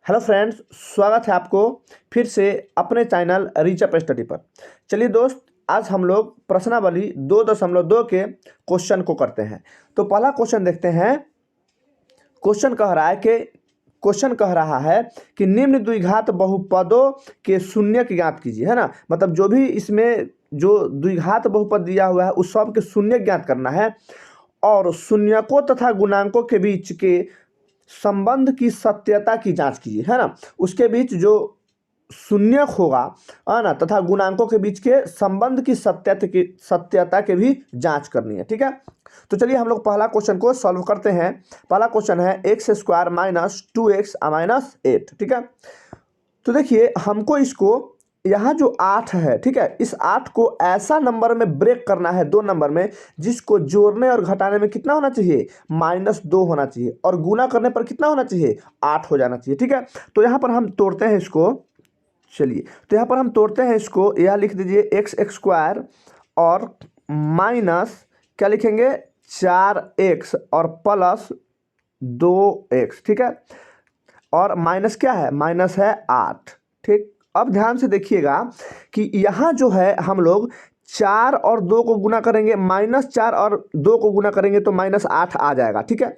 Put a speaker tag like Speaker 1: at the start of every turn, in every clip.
Speaker 1: Hello friends, स्वागत है आपको फिर से अपने चैनल रीचअप स्टडी पर। चलिए दोस्त, आज हम लोग प्रश्नावली 2.2 के क्वेश्चन को करते हैं। तो पहला क्वेश्चन देखते हैं। क्वेश्चन कह रहा है कि निम्न द्विघात बहुपदों के शून्य की ज्ञात कीजिए, है ना। मतलब जो भी इसमें जो द्विघात बहुपद दिया हुआ है उस सब के शून्य ज्ञात करना है और शून्यकों तथा गुणांकों के बीच के संबंध की सत्यता की जांच कीजिए, है ना। उसके बीच जो शून्यक होगा, है ना, तथा गुणांकों के बीच के संबंध की सत्यता के भी जांच करनी है। ठीक है, तो चलिए हम लोग पहला क्वेश्चन को सॉल्व करते हैं। पहला क्वेश्चन है x² - 2x - 8। ठीक है, तो देखिए हमको इसको यहाँ जो 8 है, ठीक है, इस 8 को ऐसा नंबर में ब्रेक करना है, 2 नंबर में, जिसको जोड़ने और घटाने में कितना होना चाहिए, -2 होना चाहिए, और गुना करने पर कितना होना चाहिए, 8 हो जाना चाहिए। ठीक है, तो यहाँ पर हम तोड़ते हैं इसको। चलिए, तो यहाँ पर हम तोड़ते हैं इसको। यह लिख दीजिए x² और माइनस क्या लिखेंगे, 4x और प्लस 2x। ठीक है, और माइनस क्या है, माइनस है 8। ठीक, अब ध्यान से देखिएगा कि यहाँ जो है हम लोग 4 और 2 को गुना करेंगे, -4 और 2 को गुना करेंगे तो -8 आ जाएगा। ठीक है,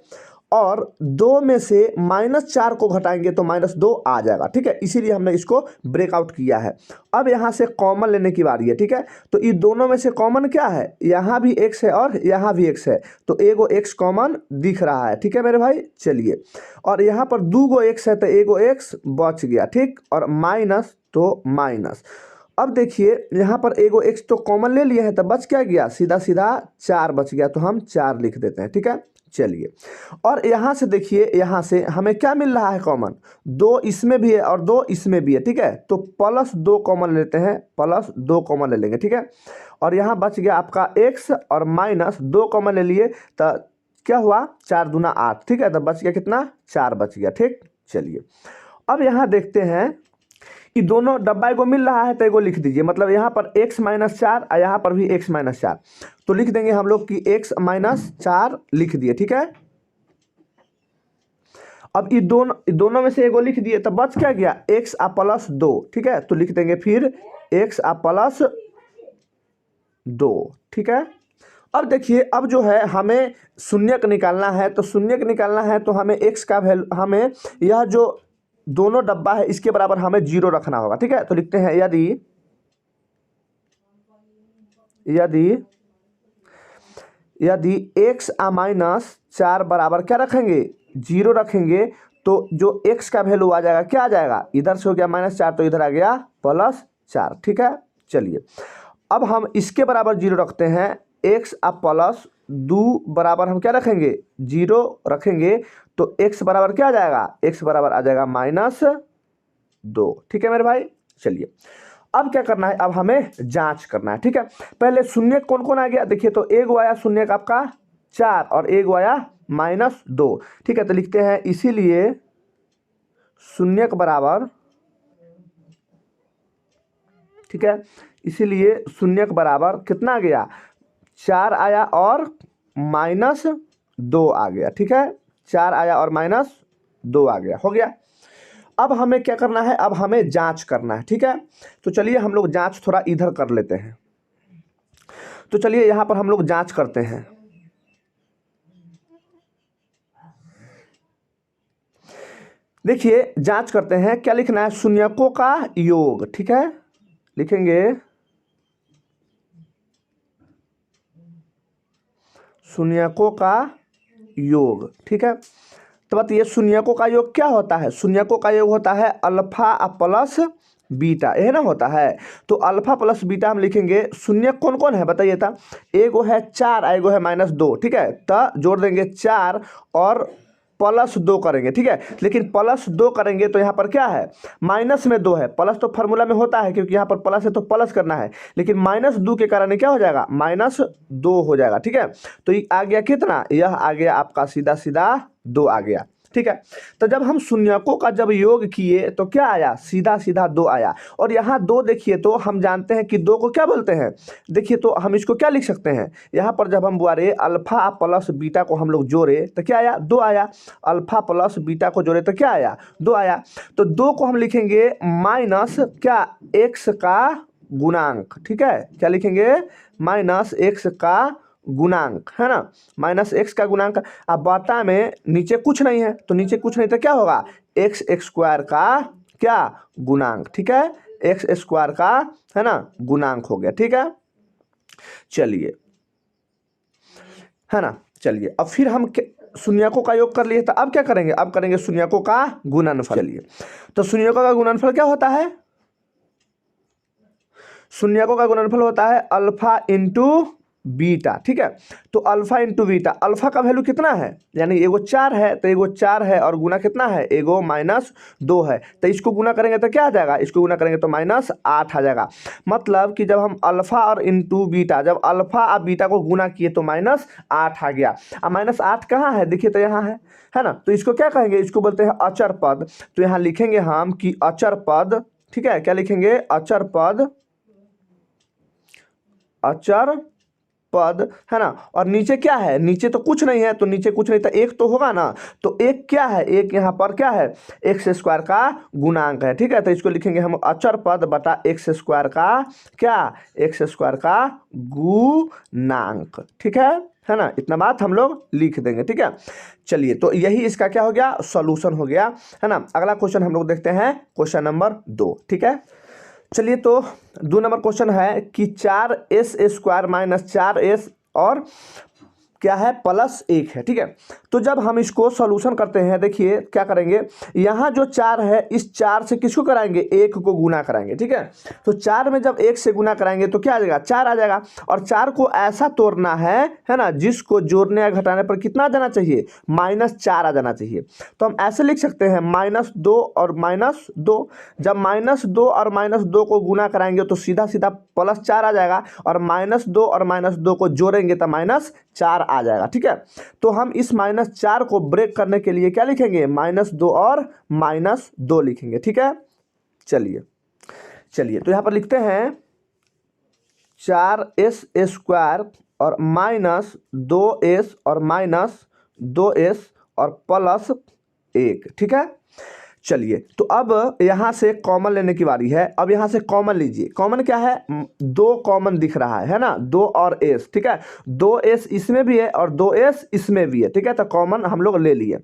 Speaker 1: और 2 में से -4 को घटाएंगे तो -2 आ जाएगा। ठीक है, इसीलिए हमने इसको ब्रेकआउट किया है। अब यहाँ से कॉमन लेने की बारी है। ठीक है, तो ये दोनों में से कॉमन क्या है, यहाँ भी x है और यहाँ भी x है, तो एगो x कॉमन दिख रहा है। ठीक है मेरे भाई, चलिए, और यहाँ पर 2 गो x है तो एगो x बच गया। ठीक, और माइनस तो माइनस। अब देखिए यहाँ पर एगो x तो कॉमन ले लिए हैं, तो बच क्या गया, सीधा सीधा 4 बच गया, तो हम 4 लिख देते हैं। ठीक है, चलिए, और यहाँ से देखिए, यहाँ से हमें क्या मिल रहा है, कॉमन 2 इसमें भी है और 2 इसमें भी है। ठीक है, तो +2 कॉमन लेते हैं, +2 कॉमन ले लेंगे। ठीक है, और यहाँ बच गया आपका x और -2 कॉमन ले लिए तो क्या हुआ, 4 दूना 8। ठीक है, तो बच गया कितना, 4 बच गया। ठीक, चलिए, अब यहाँ देखते हैं कि दोनों डब्बा को मिल रहा है तो एगो लिख दीजिए। मतलब यहाँ पर x - 4 और यहाँ पर भी x - 4, तो लिख देंगे हम लोग कि x - 4 लिख दिए। ठीक है, अब ये दोनों में से एगो लिख दिए तो बच क्या गया, x + 2। ठीक है, तो लिख देंगे फिर x + 2। ठीक है, अब देखिए, अब जो है हमें शून्यक निकालना है, तो शून्यक निकालना है तो हमें x का वैल्यू, हमें यह जो दोनों डब्बा है इसके बराबर हमें 0 रखना होगा। ठीक है, तो लिखते हैं यदि x - 4 बराबर क्या रखेंगे, 0 रखेंगे, तो जो x का वैल्यू आ जाएगा, क्या आ जाएगा, इधर से हो गया -4 तो इधर आ गया +4। ठीक है, चलिए, अब हम इसके बराबर 0 रखते हैं, x + 2 बराबर हम क्या रखेंगे, 0 रखेंगे, तो x बराबर क्या आ जाएगा, x बराबर आ जाएगा -2। ठीक है मेरे भाई, चलिए, अब क्या करना है, अब हमें जांच करना है। ठीक है, पहले शून्य कौन कौन आ गया, देखिए, तो एगो आया शून्य आपका 4 और एगो आया -2। ठीक है, तो लिखते हैं इसीलिए शून्य बराबर, ठीक है, इसीलिए शून्य बराबर कितना आ गया, 4 आया और -2 आ गया। ठीक है, 4 आया और -2 आ गया, हो गया। अब हमें क्या करना है, अब हमें जांच करना है। ठीक है, तो चलिए हम लोग जांच थोड़ा इधर कर लेते हैं। तो चलिए यहाँ पर हम लोग जांच करते हैं। देखिए, जांच करते हैं, क्या लिखना है, शून्यकों का योग। ठीक है, लिखेंगे शून्यकों का योग। ठीक है, तो बताइए शून्यकों का योग क्या होता है, शून्यकों का योग होता है अल्फा प्लस बीटा, यह ना होता है। तो अल्फा प्लस बीटा हम लिखेंगे। शून्य कौन कौन है बताइए था, एगो है 4, एगो है -2। ठीक है, तो जोड़ देंगे 4 और +2 करेंगे। ठीक है, लेकिन +2 करेंगे तो यहाँ पर क्या है, माइनस में 2 है। प्लस तो फार्मूला में होता है, क्योंकि यहाँ पर प्लस है तो प्लस करना है, लेकिन -2 के कारण क्या हो जाएगा, -2 हो जाएगा। ठीक है, तो ये आ गया कितना, यह आ गया आपका सीधा सीधा 2 आ गया। ठीक है। तो जब हम शून्यकों का जब योग किए तो क्या आया, सीधा सीधा 2 आया। और यहाँ 2 देखिए तो हम जानते हैं कि 2 को क्या बोलते हैं, देखिए तो हम इसको क्या लिख सकते हैं, यहाँ पर जब हम बोले अल्फा प्लस बीटा को हम लोग जोड़े तो क्या आया, 2 आया। अल्फा प्लस बीटा को जोड़े तो क्या आया, 2 आया। तो 2 को हम लिखेंगे माइनस क्या, x का गुणांक, ठीक है। क्या लिखेंगे, माइनस x का गुणांक, है ना, माइनस x का गुणांक। अब बटा में नीचे कुछ नहीं है तो नीचे कुछ नहीं तो क्या होगा, x स्क्वायर का क्या गुणांक, ठीक है, x स्क्वायर का, है ना, गुणांक हो गया, ठीक है। चलिए, है ना, चलिए अब फिर हम शून्यकों का योग कर लिए तो अब क्या करेंगे, अब करेंगे शून्यकों का गुणनफल। चलिए, तो शून्यकों का गुणनफल क्या होता है, शून्यकों का गुणनफल होता है अल्फा इंटू बीटा, ठीक है। तो अल्फा इंटू बीटा, अल्फा का वैल्यू कितना है, यानी एगो 4 है तो एगो 4 है और गुना कितना है, एगो -2 है। तो इसको गुना करेंगे तो क्या आ जाएगा, इसको गुना करेंगे तो -8 आ जाएगा। मतलब कि जब हम अल्फा और इंटू बीटा, जब अल्फा और बीटा को गुना किए तो -8 आ गया। अब -8 कहाँ है, देखिए तो यहाँ है ना। तो इसको क्या कहेंगे, इसको बोलते हैं अचर पद। तो यहाँ लिखेंगे हम कि अचर पद, ठीक है, क्या लिखेंगे, अचर पद, अचर पद, है ना। और नीचे क्या है, नीचे तो कुछ नहीं है, तो नीचे कुछ नहीं तो एक तो होगा ना। तो एक क्या है, एक यहाँ पर क्या है, एक्स स्क्वायर का गुणांक है, ठीक है। तो इसको लिखेंगे हम अचर पद बटा एक्स स्क्वायर का क्या, एक्स स्क्वायर का गुणांक, ठीक है ना। इतना बात हम लोग लिख देंगे, ठीक है। चलिए, तो यही इसका क्या हो गया, सॉल्यूशन हो गया, है ना। अगला क्वेश्चन हम लोग देखते हैं, क्वेश्चन नंबर 2, ठीक है। चलिए, तो 2 नंबर क्वेश्चन है कि 4s स्क्वायर माइनस 4s और क्या है, +1 है, ठीक है। तो जब हम इसको सॉल्यूशन करते हैं, देखिए क्या करेंगे, यहाँ जो 4 है इस 4 से किसको कराएंगे, 1 को गुना कराएंगे, ठीक है। तो 4 में जब 1 से गुना कराएंगे तो क्या आ जाएगा, 4 आ जाएगा। और 4 को ऐसा तोड़ना है ना, जिसको जोड़ने या घटाने पर कितना आ जाना चाहिए, -4 आ जाना चाहिए। तो हम ऐसे लिख सकते हैं -2 और -2। जब -2 और -2 को गुना कराएंगे तो सीधा सीधा +4 आ जाएगा, और -2 और -2 को जोड़ेंगे तो -4 आ जाएगा, ठीक है। तो हम इस -4 को ब्रेक करने के लिए क्या लिखेंगे, -2 और -2 लिखेंगे, ठीक है। चलिए चलिए, तो यहां पर लिखते हैं 4s स्क्वायर और -2s और -2s और +1, ठीक है। चलिए, तो अब यहाँ से कॉमन लेने की बारी है। अब यहाँ से कॉमन लीजिए, कॉमन क्या है, 2 कॉमन दिख रहा है ना, 2 और s, ठीक है। 2s इसमें भी है और 2s इसमें भी है, ठीक है। तो कॉमन हम लोग ले लिए।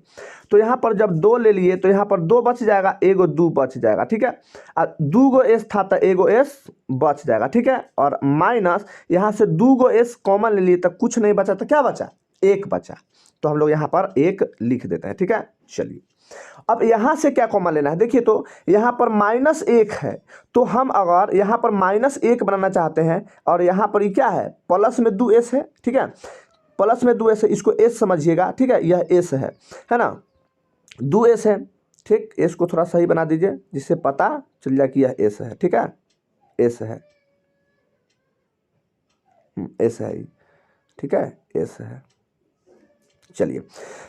Speaker 1: तो यहाँ पर जब 2 ले लिए तो यहाँ पर 2 बच जाएगा, एगो 2 बच जाएगा, ठीक है। 2 गो s था तो एगो s बच जाएगा, ठीक है। और माइनस यहाँ से 2 गो s कॉमन ले लिए तो कुछ नहीं बचा, तो क्या बचा, 1 बचा। तो हम लोग यहाँ पर 1 लिख देते हैं, ठीक है। चलिए, अब यहाँ से क्या कॉमन लेना है, देखिए तो यहाँ पर -1 है, तो हम अगर यहाँ पर -1 बनाना चाहते हैं और यहाँ पर ये क्या है, प्लस में 2s है, ठीक है, प्लस में 2s है, इसको s समझिएगा, ठीक है, यह s है ना, 2s है, ठीक। s को थोड़ा सही बना दीजिए जिससे पता चल जाए कि यह s है, ठीक है, s है, s है, ठीक है, s है। चलिए,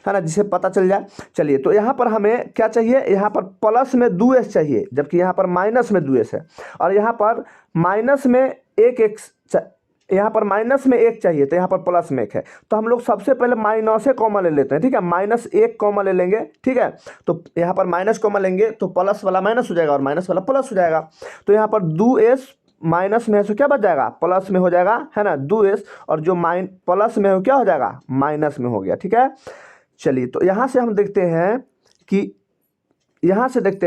Speaker 1: है ना, जिसे पता चल जाए। चलिए, तो यहाँ पर हमें क्या चाहिए, यहाँ पर प्लस में 2s चाहिए, जबकि यहाँ पर माइनस में 2s है। और यहाँ पर माइनस में 1 यहाँ पर माइनस में 1 चाहिए, तो यहाँ पर प्लस में 1 है। तो हम लोग सबसे पहले माइनस कॉमन ले लेते हैं, ठीक है, -1 कॉमन ले लेंगे, ठीक है। तो यहाँ पर माइनस कॉमन लेंगे तो प्लस वाला माइनस हो जाएगा और माइनस वाला प्लस हो जाएगा। तो यहाँ पर 2s माइनस में है तो क्या बच जाएगा, प्लस में हो जाएगा, है ना, 2s, और जो प्लस में हो क्या हो जाएगा, माइनस में हो गया, ठीक है। चलिए, तो यहाँ से हम देखते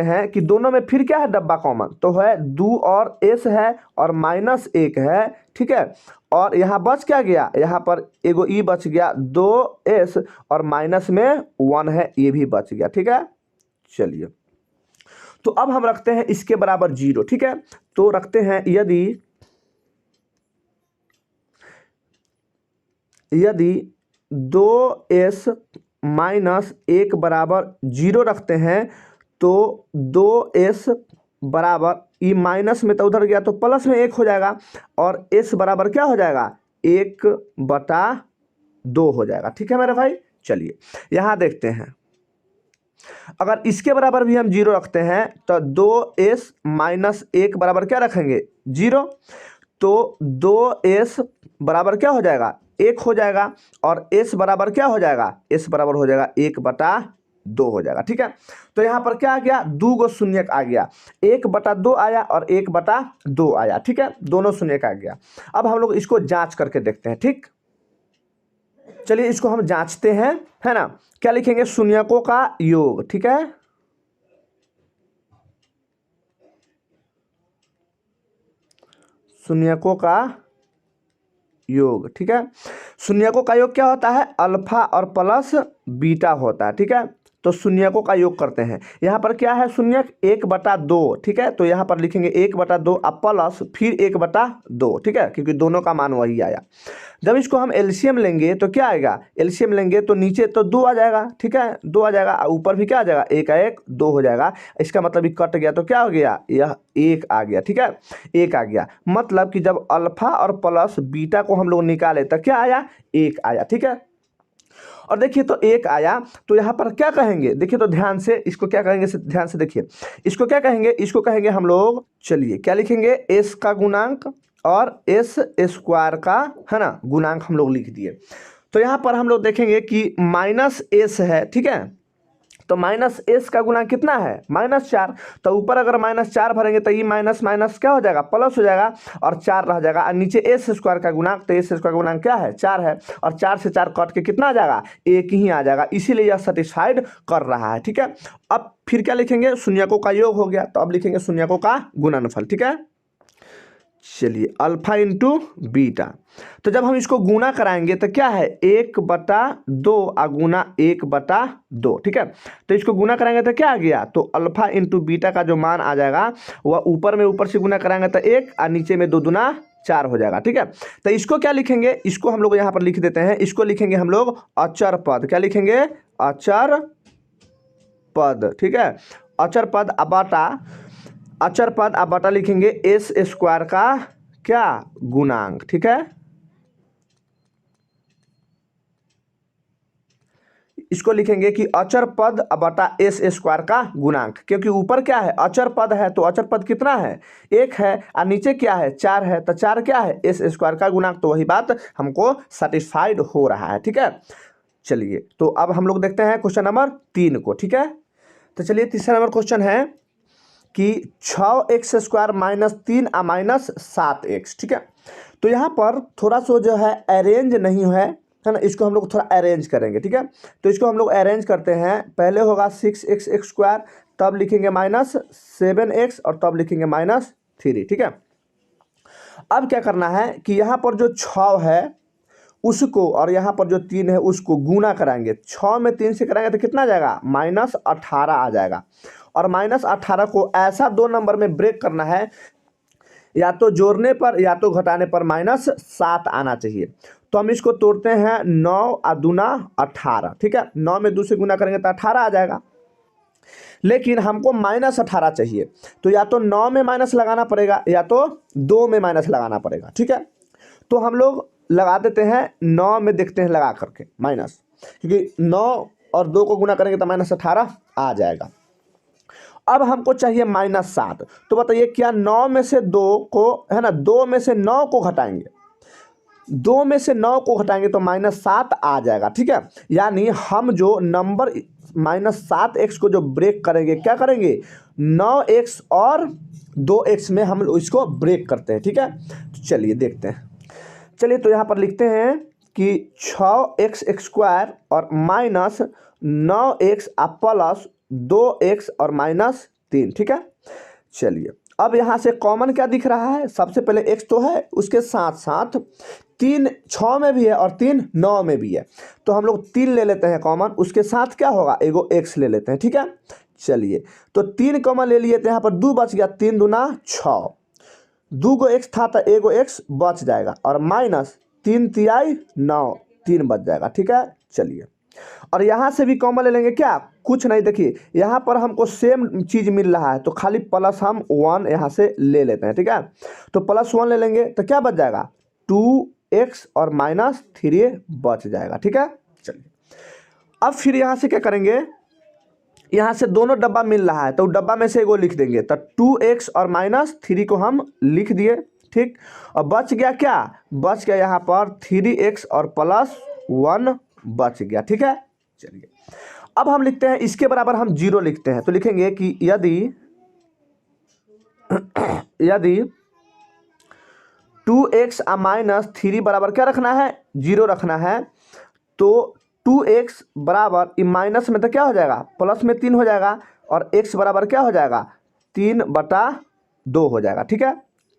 Speaker 1: हैं कि दोनों में फिर क्या है, डब्बा कॉमन तो है 2 और s है और -1 है, ठीक है। और यहाँ बच क्या गया, यहाँ पर एगो ई बच गया, 2s और माइनस में 1 है, ये भी बच गया, ठीक है। चलिए, तो अब हम रखते हैं इसके बराबर 0, ठीक है। तो रखते हैं यदि 2s माइनस 1 बराबर 0 रखते हैं तो 2s बराबर, ई माइनस में तो उधर गया तो प्लस में 1 हो जाएगा, और s बराबर क्या हो जाएगा, 1/2 हो जाएगा, ठीक है मेरे भाई। चलिए, यहाँ देखते हैं, अगर इसके बराबर भी हम 0 रखते हैं तो 2s माइनस 1 बराबर क्या रखेंगे 0। तो 2s बराबर क्या हो जाएगा 1 हो जाएगा, और s बराबर क्या हो जाएगा, s बराबर हो जाएगा 1/2 हो जाएगा। ठीक है, तो यहाँ पर क्या आ गया, 2 गो शून्यक आ गया, 1/2 आया और 1/2 आया। ठीक है, दोनों शून्यक आ गया। अब हम लोग इसको जांच करके देखते हैं। ठीक, चलिए इसको हम जांचते हैं, है ना। क्या लिखेंगे, शून्यकों का योग। ठीक है, शून्यकों का योग। ठीक है, शून्यकों का योग क्या होता है, अल्फा और प्लस बीटा होता है। ठीक है, तो शून्यकों का योग करते हैं। यहाँ पर क्या है शून्यक 1/2। ठीक है, तो यहाँ पर लिखेंगे 1/2 अब प्लस फिर 1/2। ठीक है, क्योंकि दोनों का मान वही आया। जब इसको हम एलसीएम लेंगे तो क्या आएगा, एलसीएम लेंगे तो नीचे तो 2 आ जाएगा। ठीक है, 2 आ जाएगा, ऊपर भी क्या आ जाएगा, 1 1 2 हो जाएगा। इसका मतलब ये कट गया तो क्या हो गया, यह 1 आ गया। ठीक है, 1 आ गया, मतलब कि जब अल्फा और प्लस बीटा को हम लोग निकाले तो क्या आया, 1 आया। ठीक है, और देखिए तो 1 आया, तो यहाँ पर क्या कहेंगे, देखिए तो ध्यान से इसको क्या कहेंगे, ध्यान से देखिए इसको क्या कहेंगे, इसको कहेंगे हम लोग, चलिए क्या लिखेंगे, एस का गुणांक और एस स्क्वायर का, है ना, गुणांक हम लोग लिख दिए। तो यहाँ पर हम लोग देखेंगे कि माइनस एस है। ठीक है, तो माइनस एस का गुणांक कितना है, -4। तो ऊपर अगर -4 भरेंगे तो ये माइनस माइनस क्या हो जाएगा, प्लस हो जाएगा, और 4 रह जाएगा। और नीचे एस स्क्वायर का गुणांक, तो एस स्क्वायर का गुणांक क्या है, 4 है, और 4 से 4 कट के कितना आ जाएगा, 1 ही आ जाएगा। इसीलिए यह सेटिस्फाइड कर रहा है। ठीक है, अब फिर क्या लिखेंगे, शून्यकों का योग हो गया, तो अब लिखेंगे शून्यकों का गुणनफल। ठीक है, चलिए अल्फा इंटू बीटा, तो जब हम इसको गुना कराएंगे तो क्या है, 1/2 गुना 1/2। ठीक है, तो इसको गुना कराएंगे तो क्या आ गया, तो अल्फा इंटू बीटा का जो मान आ जाएगा वह ऊपर से गुना कराएंगे तो 1, और नीचे में 2 दूना 4 हो जाएगा। ठीक है, तो इसको क्या लिखेंगे, इसको हम लोग यहाँ पर लिख देते हैं, इसको लिखेंगे हम लोग अचर पद। क्या लिखेंगे, अचर पद। ठीक है, अचर पद अबाटा, अचर पद आप बटा लिखेंगे एस स्क्वायर का क्या, गुणांक। ठीक है, इसको लिखेंगे कि अचर पद बटा एस स्क्वायर का गुणांक, क्योंकि ऊपर क्या है, अचर पद है, तो अचर पद कितना है, 1 है, और नीचे क्या है, 4 है, तो 4 क्या है, एस स्क्वायर का गुणांक। तो वही बात हमको सेटिस्फाइड हो रहा है। ठीक है, चलिए तो अब हम लोग देखते हैं क्वेश्चन नंबर 3 को। ठीक है, तो चलिए तीसरा नंबर क्वेश्चन है कि 6x² -3 -7x। ठीक है, तो यहाँ पर थोड़ा सा जो है अरेंज नहीं है ना, इसको हम लोग थोड़ा अरेंज करेंगे। ठीक है, तो इसको हम लोग अरेंज करते हैं, पहले होगा 6x², तब लिखेंगे -7x, और तब लिखेंगे -3। ठीक है, अब क्या करना है कि यहाँ पर जो 6 है उसको, और यहाँ पर जो 3 है उसको गुना कराएंगे। 6 में 3 से कराएंगे तो कितना आ जाएगा, -18 आ जाएगा। और -18 को ऐसा 2 नंबर में ब्रेक करना है, या तो जोड़ने पर या तो घटाने पर -7 आना चाहिए। तो हम इसको तोड़ते हैं, 9 और दूना 18। ठीक है, 9 में 2 से गुना करेंगे तो 18 आ जाएगा, लेकिन हमको -18 चाहिए, तो या तो 9 में माइनस लगाना पड़ेगा या तो 2 में माइनस लगाना पड़ेगा। ठीक है, तो हम लोग लगा देते हैं 9 में, देखते हैं लगा करके माइनस, क्योंकि 9 और 2 को गुना करेंगे तो -18 आ जाएगा। अब हमको चाहिए -7, तो बताइए क्या 9 में से 2 को, है ना, 2 में से 9 को घटाएंगे, 2 में से 9 को घटाएंगे तो -7 आ जाएगा। ठीक है, यानी हम जो नंबर -7x को जो ब्रेक करेंगे, क्या करेंगे, 9x और 2x में हम इसको ब्रेक करते हैं। ठीक है, तो चलिए देखते हैं, चलिए तो यहाँ पर लिखते हैं कि 6x² और -9x प्लस 2x और -3। ठीक है, चलिए अब यहाँ से कॉमन क्या दिख रहा है, सबसे पहले x तो है, उसके साथ साथ 3 6 में भी है और 3 9 में भी है, तो हम लोग 3 ले लेते हैं कॉमन, उसके साथ क्या होगा, एगो x ले लेते हैं। ठीक है, चलिए तो 3 कॉमन ले लिए, तो यहाँ पर 2 बच गया, 3 दूना 6, 2 गो x था तो एगो x बच जाएगा, और -3 तिहाई 9, 3 बच जाएगा। ठीक है, चलिए और यहाँ से भी कॉमन ले लेंगे, क्या, कुछ नहीं, देखिए यहाँ पर हमको सेम चीज़ मिल रहा है, तो खाली प्लस हम 1 यहाँ से ले लेते हैं। ठीक है, तो +1 ले लेंगे तो क्या बच जाएगा, 2x और -3 बच जाएगा। ठीक है, चलिए अब फिर यहाँ से क्या करेंगे, यहाँ से दोनों डब्बा मिल रहा है तो डब्बा में से एगो लिख देंगे, तो 2x और -3 को हम लिख दिए, ठीक। और बच गया क्या, बच गया यहाँ पर 3x और +1 बच गया, ठीक है। चलिए अब हम लिखते हैं इसके बराबर हम 0 लिखते हैं, तो लिखेंगे कि यदि 2x -3 बराबर क्या रखना है, 0 रखना है, तो 2x बराबर माइनस में तो क्या हो जाएगा, प्लस में 3 हो जाएगा, और x बराबर क्या हो जाएगा, 3/2 हो जाएगा, ठीक है।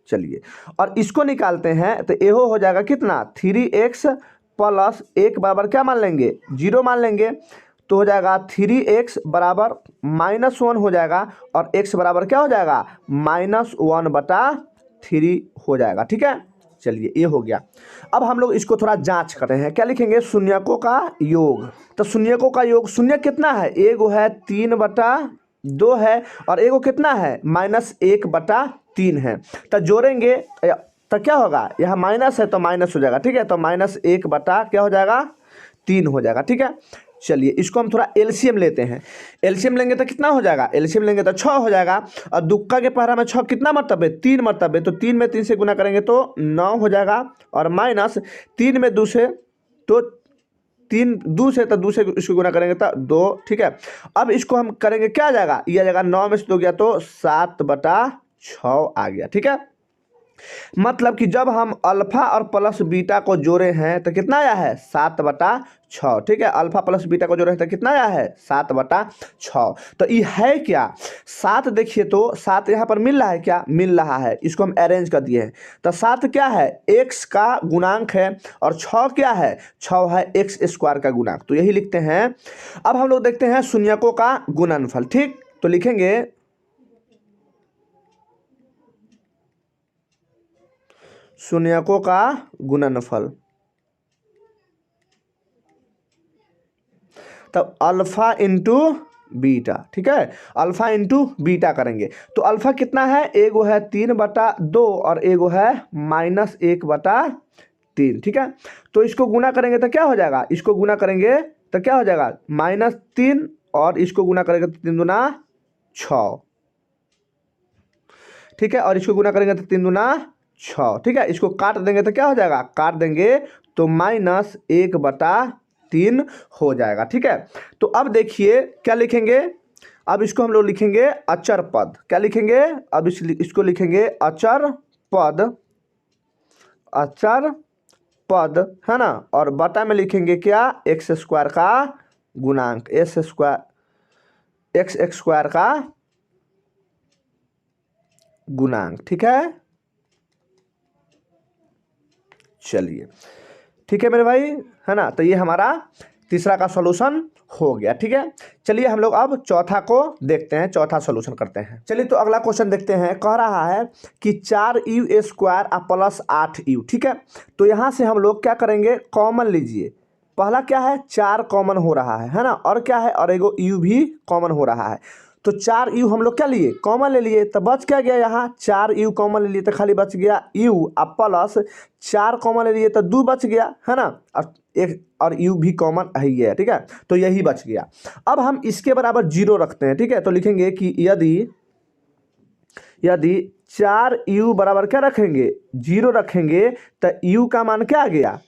Speaker 1: चलिए और इसको निकालते हैं तो ये हो जाएगा कितना, 3x + 1 बराबर क्या मान लेंगे, 0 मान लेंगे, तो हो जाएगा 3x बराबर -1 हो जाएगा, और x बराबर क्या हो जाएगा, -1/3 हो जाएगा, ठीक है। चलिए ये हो गया। अब हम लोग इसको थोड़ा जांच कर रहे हैं, क्या लिखेंगे, शून्यकों का योग। तो शून्यकों का योग, शून्य कितना है, एगो है 3/2 है, और एगो कितना है, -1/3 है। तो जोड़ेंगे तो क्या होगा, यहाँ माइनस है तो माइनस हो जाएगा, ठीक है। तो -1 बटा क्या हो जाएगा, 3 हो जाएगा, ठीक है। चलिए इसको हम थोड़ा एलसीएम लेते हैं, एलसीएम लेंगे तो कितना हो जाएगा, एलसीएम लेंगे तो 6 हो जाएगा, और दुक्का के पहरा में 6 कितना मरतबे, 3 मरतबे, तो 3 में 3 से गुना करेंगे तो 9 हो जाएगा, और माइनस 3 में 2 से, तो 3 2 से, तो 2 से इसको गुना करेंगे तो 2, ठीक है। अब इसको हम करेंगे क्या आ जाएगा, ये आ जाएगा 9 में से 2 गया तो 7/6 आ गया, ठीक है। मतलब कि जब हम अल्फा और प्लस बीटा को जोड़े हैं तो कितना आया है, 7/6, ठीक है। अल्फा प्लस बीटा को जोड़े हैं तो कितना आया है, 7/6। तो ये है क्या, 7, देखिए तो 7 यहाँ पर मिल रहा है, क्या मिल रहा है, इसको हम अरेंज कर दिए हैं। तो 7 क्या है, x का गुणांक है, और 6 क्या है, 6 है x² का गुणांक, तो यही लिखते हैं। अब हम लोग देखते हैं शून्यकों का गुणनफल, ठीक। तो लिखेंगे शून्यकों का गुणनफल, तब अल्फा इंटू बीटा, ठीक है, अल्फा इंटू बीटा करेंगे। तो अल्फा कितना है, एगो है 3/2 और एगो है -1/3, ठीक है। तो इसको गुना करेंगे तो क्या हो जाएगा, इसको गुना करेंगे तो क्या हो जाएगा, -3, और इसको गुना करेंगे तो 3 दूना 6, ठीक है, और इसको गुना करेंगे तो 3 दूना 6, ठीक है। इसको काट देंगे तो क्या हो जाएगा, काट देंगे तो -1/3 हो जाएगा, ठीक है। तो अब देखिए क्या लिखेंगे, अब इसको हम लोग लिखेंगे अचर पद, क्या लिखेंगे, अब इसको लिखेंगे अचर पद, अचर पद है ना, और बटा में लिखेंगे क्या, x² का गुणांक, x² का गुणांक, ठीक है। चलिए ठीक है मेरे भाई, है ना। तो ये हमारा तीसरा का सॉल्यूशन हो गया, ठीक है। चलिए हम लोग अब चौथा को देखते हैं, चौथा सॉल्यूशन करते हैं। चलिए तो अगला क्वेश्चन देखते हैं, कह रहा है कि 4u² + 8u, ठीक है। तो यहाँ से हम लोग क्या करेंगे, कॉमन लीजिए, पहला क्या है, 4 कॉमन हो रहा है ना, और क्या है, और एगो u भी कॉमन हो रहा है। तो 4u हम लोग क्या लिए, कॉमन ले लिए, तो बच क्या गया, यहाँ 4u कॉमन ले लिए तो खाली बच गया u, अब प्लस 4 कॉमन ले लिए तो 2 बच गया, है ना, और u भी कॉमन है ही है, ठीक है। तो यही बच गया। अब हम इसके बराबर 0 रखते हैं, ठीक है। तो लिखेंगे कि यदि 4u बराबर क्या रखेंगे, 0 रखेंगे, तो u का मान क्या आ गया,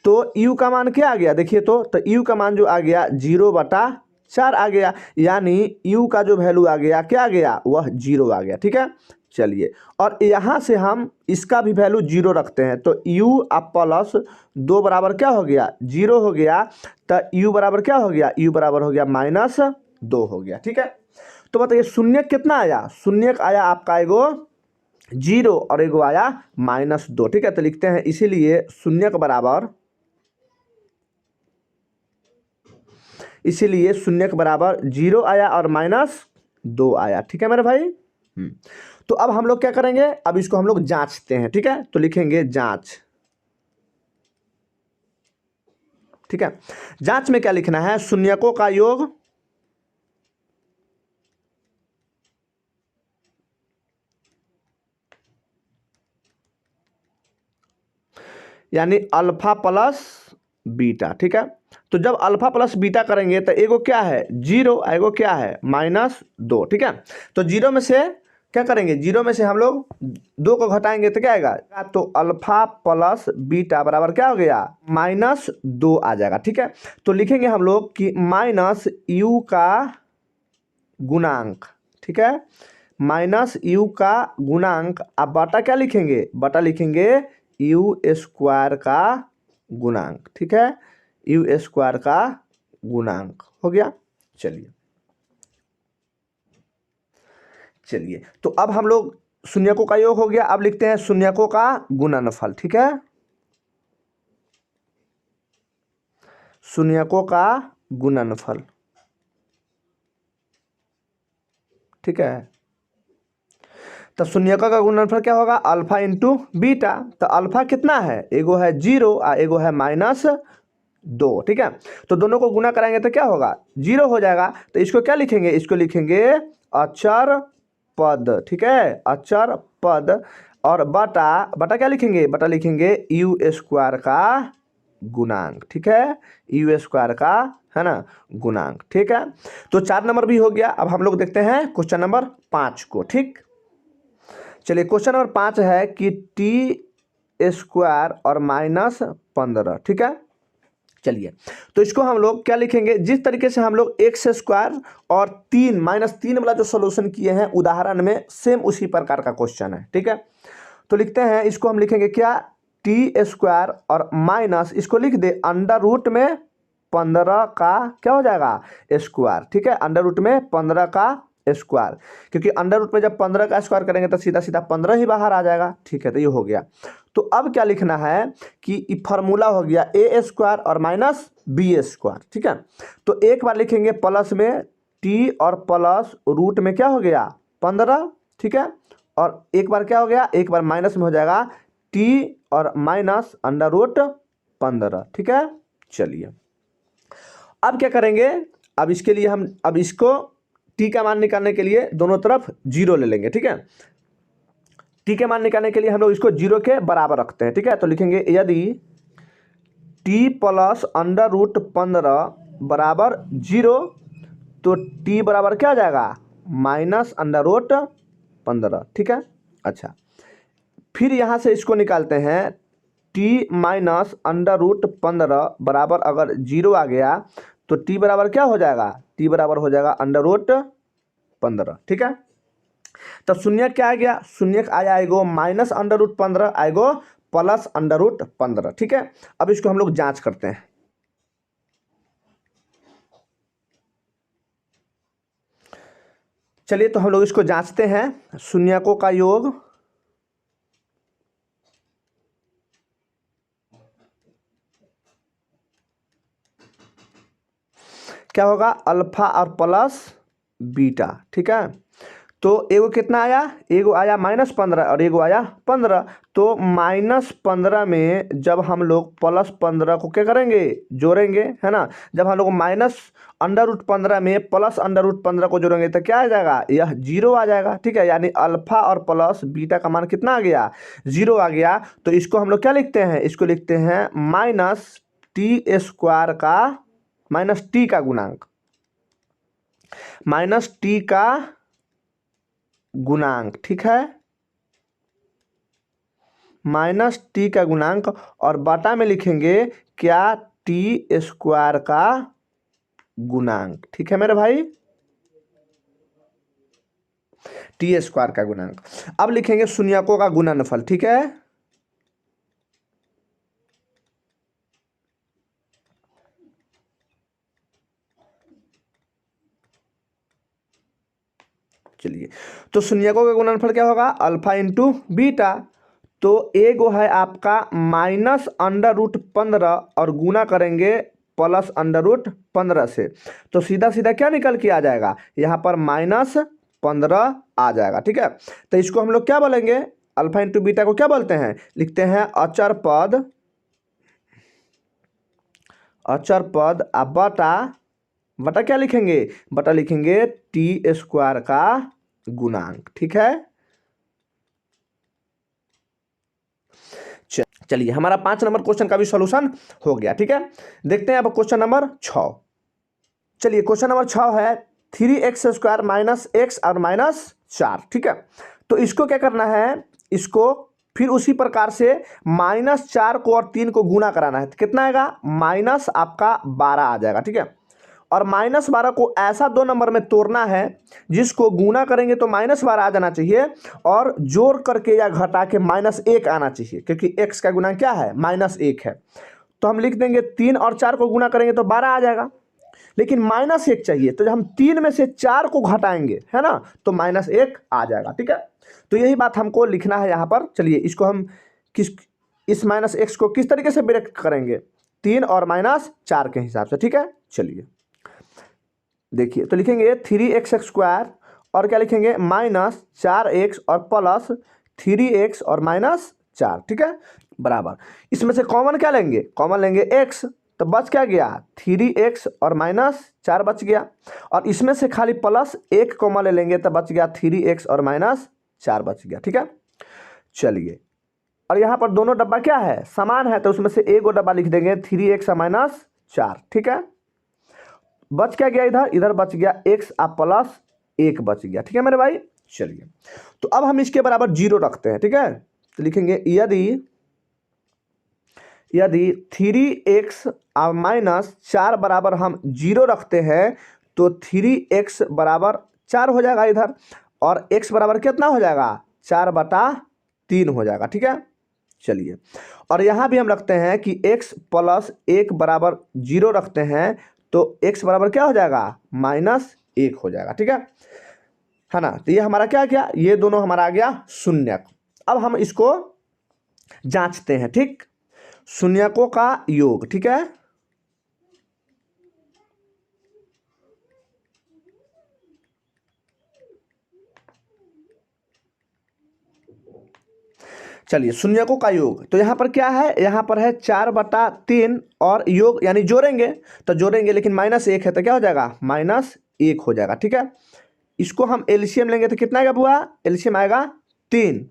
Speaker 1: तो u का मान क्या आ गया, देखिए तो u का मान जो आ गया 0/4 आ गया, यानी u का जो वैल्यू आ गया क्या आ गया, वह 0 आ गया, ठीक है। चलिए और यहाँ से हम इसका भी वैल्यू 0 रखते हैं, तो u अब +2 बराबर क्या हो गया, 0 हो गया, तो u बराबर क्या हो गया, u बराबर हो गया -2 हो गया, ठीक है। तो बताइए शून्य कितना आया, शून्य आया आपका एगो 0 और एगो आया -2, ठीक है। तो लिखते हैं इसीलिए शून्य के बराबर, इसीलिए शून्य के बराबर 0 आया और -2 आया, ठीक है मेरे भाई। तो अब हम लोग क्या करेंगे, अब इसको हम लोग जांचते हैं, ठीक है। तो लिखेंगे जांच, ठीक है। जांच में क्या लिखना है, शून्यकों का योग यानी अल्फा प्लस बीटा। ठीक है, तो जब अल्फा प्लस बीटा करेंगे तो एगो क्या है 0, एगो क्या है -2। ठीक है, तो 0 में से क्या करेंगे, 0 में से हम लोग 2 को घटाएंगे तो क्या आएगा, तो अल्फा प्लस बीटा बराबर क्या हो गया -2 आ जाएगा। ठीक है, तो लिखेंगे हम लोग कि माइनस यू का गुणांक। ठीक है, माइनस यू का गुणांक, अब बटा क्या लिखेंगे, बटा लिखेंगे यू स्क्वायर का गुणांक। ठीक है, यू स्क्वायर का गुणांक हो गया। चलिए तो अब हम लोग शून्यकों का योग हो गया, अब लिखते हैं शून्यकों का गुणनफल। ठीक है, शून्यकों का गुणनफल। ठीक है, तो शून्यकों का गुणनफल क्या होगा, अल्फा इंटू बीटा। तो अल्फा कितना है, एगो है 0 और एगो है -2। ठीक है, तो दोनों को गुना कराएंगे तो क्या होगा 0 हो जाएगा। तो इसको क्या लिखेंगे, इसको लिखेंगे अचर पद। ठीक है, अचर पद, और बटा, बटा क्या लिखेंगे, बटा लिखेंगे यू स्क्वायर का गुणांक। ठीक है, यू स्क्वायर का है ना गुणांक। ठीक है, तो 4 नंबर भी हो गया। अब हम लोग देखते हैं क्वेश्चन नंबर 5 को। ठीक, चलिए क्वेश्चन नंबर 5 है कि t² और -15। ठीक है, चलिए तो इसको हम लोग क्या लिखेंगे, जिस तरीके से हम लोग x² और 3 वाला जो सोल्यूशन किए हैं उदाहरण में, सेम उसी प्रकार का क्वेश्चन है। ठीक है, तो लिखते हैं, इसको हम लिखेंगे क्या, t² और माइनस, इसको लिख दे अंडर रूट में 15 का क्या हो जाएगा स्क्वायर। ठीक है, अंडर रूट में 15 का स्क्वायर, क्योंकि अंडर रूट में जब 15 का स्क्वायर करेंगे तो सीधा सीधा 15 ही बाहर आ जाएगा। ठीक है, तो ये हो गया। तो अब क्या लिखना है कि फार्मूला हो गया a² और -b²। ठीक है, तो एक बार लिखेंगे प्लस में t और प्लस रूट में क्या हो गया 15। ठीक है, और एक बार क्या हो गया, एक बार माइनस में हो जाएगा t और माइनस अंडर रूट 15। ठीक है, चलिए अब क्या करेंगे, अब इसके लिए हम, अब इसको t का मान निकालने के लिए दोनों तरफ 0 ले लेंगे। ठीक है, t के मान निकालने के लिए हम लोग इसको 0 के बराबर रखते हैं। ठीक है, तो लिखेंगे यदि t प्लस अंडर रूट 15 बराबर 0, तो t बराबर क्या आ जाएगा -अंडर रूट 15। ठीक है, अच्छा फिर यहाँ से इसको निकालते हैं, t माइनस अंडर रूट 15 बराबर अगर 0 आ गया तो t बराबर क्या हो जाएगा, t बराबर हो जाएगा अंडर रूट 15। ठीक है, तब शून्य क्या आ गया, शून्य आया आएगो -अंडर रूट 15, आएगो प्लस अंडर रूट 15। ठीक है, अब इसको हम लोग जांच करते हैं। चलिए तो हम लोग इसको जांचते हैं, शून्यकों का योग। क्या होगा, अल्फा और प्लस बीटा। ठीक है, तो एगो कितना आया, एगो आया -15 और एगो आया 15। तो -15 में जब हम लोग +15 को क्या करेंगे, जोड़ेंगे, है ना। जब हम लोग -अंडर रूट 15 में +अंडर रूट 15 को जोड़ेंगे तो क्या आ जाएगा, यह 0 आ जाएगा। ठीक है, यानी अल्फा और प्लस बीटा का मान कितना आ गया 0 आ गया। तो इसको हम लोग क्या लिखते हैं, इसको लिखते हैं -t² का, -t का गुणांक, -t का गुणांक। ठीक है, -t का गुणांक, और बाटा में लिखेंगे क्या, t² का गुणांक। ठीक है मेरे भाई, t² का गुणांक। अब लिखेंगे शून्यकों का गुणनफल। ठीक है, चलिए तो शून्यकों का गुणनफल क्या होगा, अल्फा इंटू बीटा। तो एगो है आपका -अंडर रूट 15 और गुना करेंगे +अंडर रूट 15 से, तो सीधा सीधा क्या निकल के आ जाएगा, यहाँ पर -15 आ जाएगा। ठीक है, तो इसको हम लोग क्या बोलेंगे, अल्फा इंटू बीटा को क्या बोलते हैं, लिखते हैं अचर पद, अचर पद। अब बटा, बटा क्या लिखेंगे, बटा लिखेंगे t² का गुणांक। ठीक है, चलिए हमारा 5 नंबर क्वेश्चन का भी सॉल्यूशन हो गया। ठीक है, देखते हैं अब क्वेश्चन नंबर 6। चलिए क्वेश्चन नंबर 6 है 3x² माइनस x और -4। ठीक है, तो इसको क्या करना है, इसको फिर उसी प्रकार से -4 को और 3 को गुना कराना है। तो कितना आएगा, माइनस आपका 12 आ जाएगा। ठीक है, और -12 को ऐसा 2 नंबर में तोड़ना है जिसको गुना करेंगे तो -12 आ जाना चाहिए और जोड़ करके या घटा के -1 आना चाहिए, क्योंकि x का गुना क्या है, -1 है। तो हम लिख देंगे 3 और 4 को गुना करेंगे तो 12 आ जाएगा, लेकिन -1 चाहिए, तो जब हम 3 में से 4 को घटाएंगे है ना, तो -1 आ जाएगा। ठीक है, तो यही बात हमको लिखना है यहाँ पर। चलिए इसको हम इस -x को किस तरीके से ब्रेक करेंगे, 3 और -4 के हिसाब से। ठीक है, चलिए देखिए, तो लिखेंगे 3x² और क्या लिखेंगे, -4x और प्लस 3x और -4। ठीक है, बराबर इसमें से कॉमन क्या लेंगे, कॉमन लेंगे x, तो बच क्या गया, 3x और -4 बच गया, और इसमें से खाली प्लस 1 कॉमन ले लेंगे तो बच गया 3x और -4 बच गया। ठीक है, चलिए, और यहाँ पर दोनों डब्बा क्या है, समान है, तो उसमें से एक डब्बा लिख देंगे 3x और -4। ठीक है, बच क्या गया, इधर बच गया x और प्लस 1 बच गया। ठीक है मेरे भाई, चलिए तो अब हम इसके बराबर 0 रखते हैं। ठीक है, तो लिखेंगे यदि 3x और -4 बराबर हम 0 रखते हैं तो 3x बराबर 4 हो जाएगा इधर, और x बराबर कितना हो जाएगा, 4/3 हो जाएगा। ठीक है, चलिए, और यहाँ भी हम रखते हैं कि x + 1 बराबर 0 रखते हैं तो x बराबर क्या हो जाएगा, -1 हो जाएगा। ठीक है ना, तो ये हमारा क्या गया, ये दोनों हमारा आ गया शून्यक। अब हम इसको जांचते हैं। ठीक, शून्यकों का योग। ठीक है, चलिए शून्यकों का योग, तो यहाँ पर क्या है, यहाँ पर है 4/3 और योग यानी जोड़ेंगे, तो जोड़ेंगे लेकिन -1 है तो क्या हो जाएगा, -1 हो जाएगा। ठीक है, इसको हम एलसीएम लेंगे तो कितना आएगा बुआ, एलसीएम आएगा 3।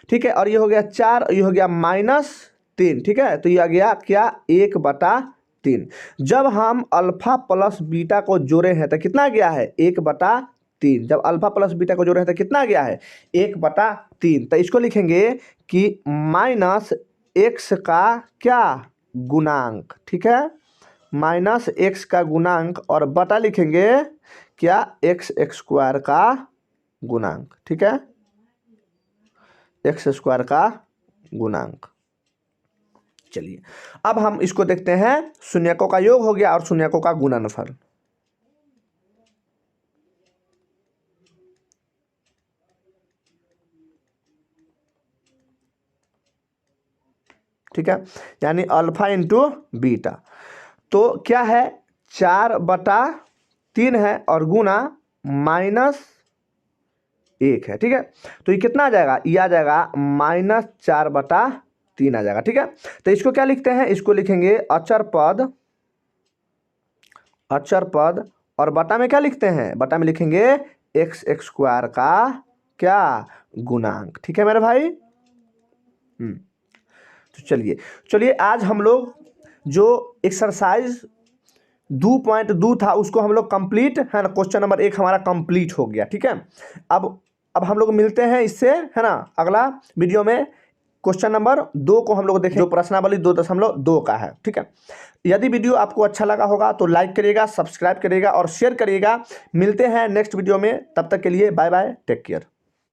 Speaker 1: ठीक है, और ये हो गया 4, ये हो गया -3। ठीक है, तो ये आ गया क्या, 1/3। जब हम अल्फा प्लस बीटा को जोड़े हैं तो कितना गया है, 1/3। जब अल्फा प्लस बीटा को जोड़े हैं तो कितना गया है, 1/3। तो इसको लिखेंगे कि -x का क्या, गुणांक। ठीक है, -x का गुणांक, और बटा लिखेंगे क्या, x² का गुणांक। ठीक है, x² का गुणांक। चलिए अब हम इसको देखते हैं, शून्यकों का योग हो गया और शून्यकों का गुणनफल। ठीक है, यानी अल्फा इंटू बीटा, तो क्या है, 4/3 है और गुना -1 है। ठीक है, तो ये कितना आ जाएगा, ये आ जाएगा -4/3 आ जाएगा। ठीक है, तो इसको क्या लिखते हैं, इसको लिखेंगे अचर पद, और बटा में क्या लिखते हैं, बटा में लिखेंगे x² का क्या, गुणांक। ठीक है मेरे भाई, तो चलिए आज हम लोग जो एक्सरसाइज 2.2 था उसको हम लोग कंप्लीट है ना, क्वेश्चन नंबर 1 हमारा कंप्लीट हो गया। ठीक है, अब हम लोग मिलते हैं इससे है ना अगला वीडियो में, क्वेश्चन नंबर 2 को हम लोग देखें जो प्रश्नावली 2.2 का है। ठीक है, यदि वीडियो आपको अच्छा लगा होगा तो लाइक करिएगा, सब्सक्राइब करिएगा और शेयर करिएगा। मिलते हैं नेक्स्ट वीडियो में, तब तक के लिए बाय बाय, टेक केयर।